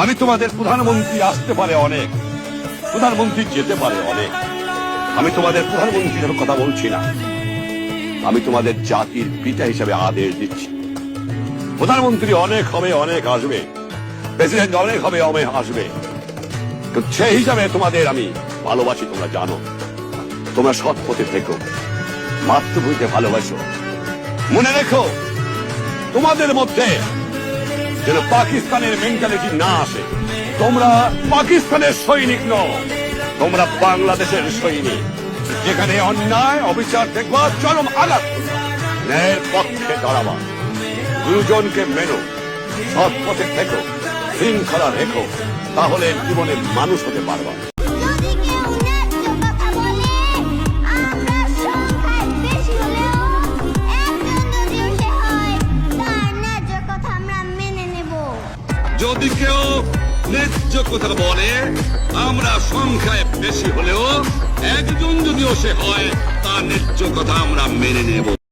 আমি তোমাদের প্রধানমন্ত্রী আসতে পারে অনেক, প্রধানমন্ত্রী যেতে পারে অনেক। আমি তোমাদের প্রধানমন্ত্রীর কথা বলছি না, আমি তোমাদের জাতির পিতা হিসেবে আদেশ দিচ্ছি। প্রধানমন্ত্রী অনেক হবে, অনেক আসবে, প্রেসিডেন্ট অনেক হবে, অনেক আসবে। সেই হিসাবে তোমাদের আমি ভালোবাসি, তোমরা জানো। তোমরা সৎ পথে থেকো, মাতৃভূমিকে ভালোবাসো। মনে রেখো, তোমাদের মধ্যে যেন পাকিস্তানের মেন্টালিটি না আসে। তোমরা পাকিস্তানের সৈনিক নও, তোমরা বাংলাদেশের সৈনিক। যেখানে অন্যায় অবিচার দেখবা, চরম আঘাত, ন্যায়ের পক্ষে দাঁড়াবা। গুরুজনকে মেনো, সৎ পথে থেকো, শৃঙ্খলা রেখো, তাহলে জীবনে মানুষ হতে পারবা। যদি কেউ ন্যায্য কথা বলে, আমরা সংখ্যায় বেশি হলেও একজন যদিও সে হয়, তার ন্যায্য কথা আমরা মেনে নেব।